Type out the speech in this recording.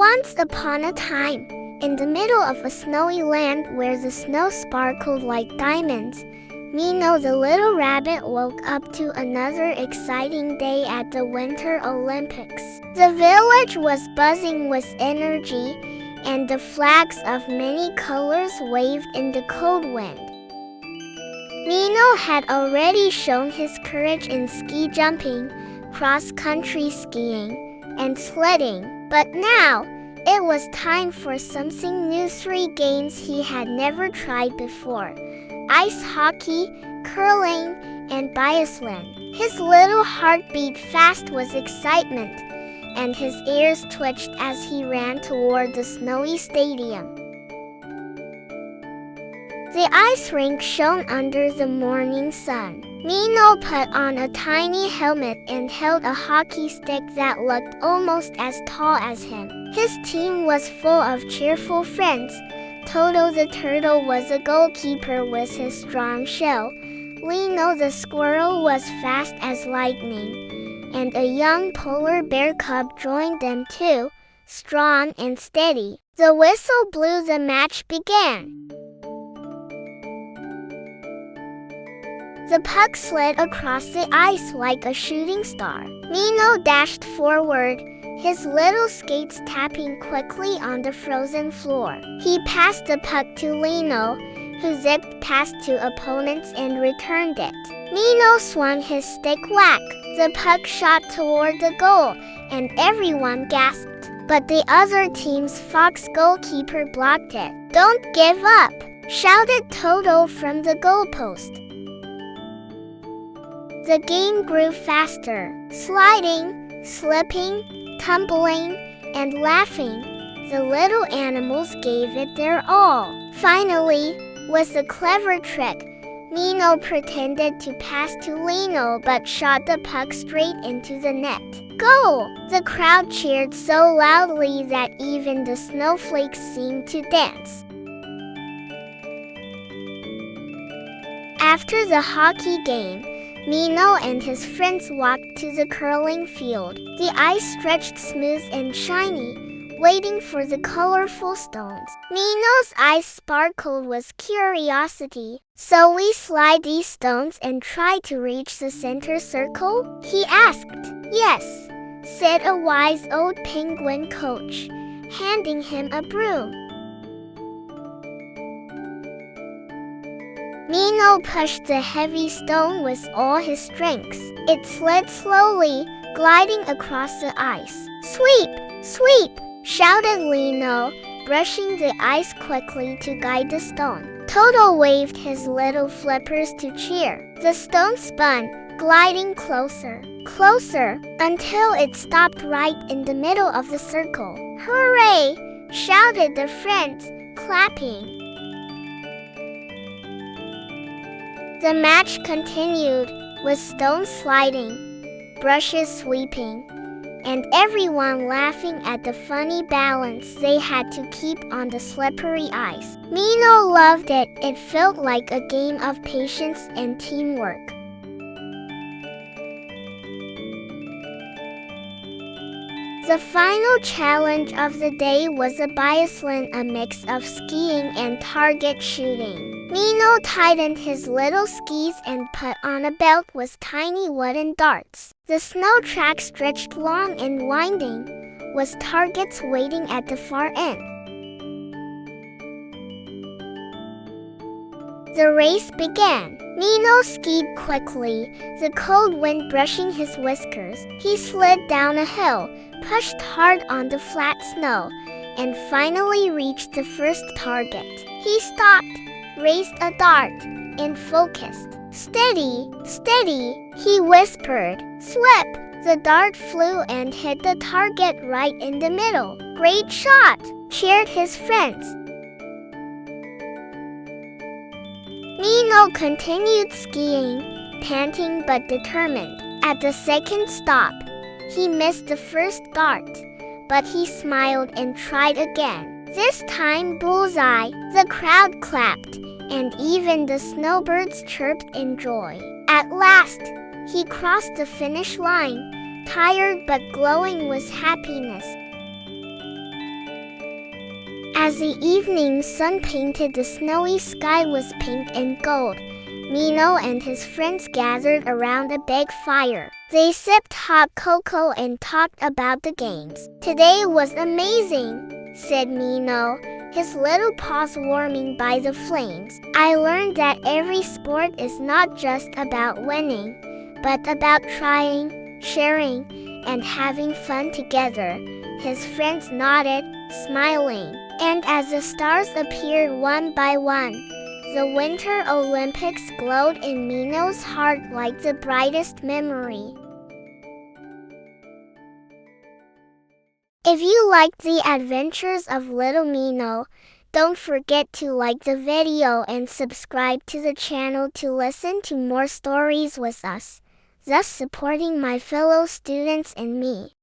Once upon a time, in the middle of a snowy land where the snow sparkled like diamonds, Mino the little rabbit woke up to another exciting day at the Winter Olympics. The village was buzzing with energy, and the flags of many colors waved in the cold wind. Mino had already shown his courage in ski jumping, cross-country skiing, and sledding, but now it was time for something new. 3 games he had never tried before: ice hockey, curling, and biathlon. His little heart beat fast with excitement, and his ears twitched as he ran toward the snowy stadium. The ice rink shone under the morning sun. Mino put on a tiny helmet and held a hockey stick that looked almost as tall as him. His team was full of cheerful friends. Toto the turtle was a goalkeeper with his strong shell. Lino the squirrel was fast as lightning, and a young polar bear cub joined them too, strong and steady. The whistle blew. The match began. The puck slid across the ice like a shooting star. Mino dashed forward, his little skates tapping quickly on the frozen floor. He passed the puck to Lino, who zipped past 2 opponents and returned it. Mino swung his stick whack. The puck shot toward the goal, and everyone gasped. But the other team's fox goalkeeper blocked it. "Don't give up!" shouted Toto from the goalpost. The game grew faster. Sliding, slipping, tumbling, and laughing, the little animals gave it their all. Finally, with a clever trick, Mino pretended to pass to Lino but shot the puck straight into the net. "Goal!" The crowd cheered so loudly that even the snowflakes seemed to dance. After the hockey game, Mino and his friends walked to the curling field. The ice stretched smooth and shiny, waiting for the colorful stones. Mino's eyes sparkled with curiosity. "So we slide these stones and try to reach the center circle?" he asked. "Yes," said a wise old penguin coach, handing him a broom. Mino pushed the heavy stone with all his strength. It slid slowly, gliding across the ice. "Sweep! Sweep!" shouted Lino, brushing the ice quickly to guide the stone. Toto waved his little flippers to cheer. The stone spun, gliding closer, closer, until it stopped right in the middle of the circle. "Hooray!" shouted the friends, clapping. The match continued, with stones sliding, brushes sweeping, and everyone laughing at the funny balance they had to keep on the slippery ice. Mino loved it. It felt like a game of patience and teamwork. The final challenge of the day was a biathlon, a mix of skiing and target shooting. Mino tightened his little skis and put on a belt with tiny wooden darts. The snow track stretched long and winding, with targets waiting at the far end. The race began. Mino skied quickly, the cold wind brushing his whiskers. He slid down a hill, pushed hard on the flat snow, and finally reached the first target. He stopped, raised a dart, and focused. "Steady, steady," he whispered. Slip! The dart flew and hit the target right in the middle. "Great shot!" cheered his friends. Mino continued skiing, panting but determined. At the second stop, he missed the first dart, but he smiled and tried again. This time bullseye. The crowd clapped, and even the snowbirds chirped in joy. At last, he crossed the finish line, tired but glowing with happiness. As the evening sun painted the snowy sky was pink and gold, Mino and his friends gathered around a big fire. They sipped hot cocoa and talked about the games. "Today was amazing," said Mino, his little paws warming by the flames. "I learned that every sport is not just about winning, but about trying, sharing, and having fun together." His friends nodded, smiling. And as the stars appeared one by one, the Winter Olympics glowed in Mino's heart like the brightest memory. If you liked the adventures of little Mino, don't forget to like the video and subscribe to the channel to listen to more stories with us, thus supporting my fellow students and me.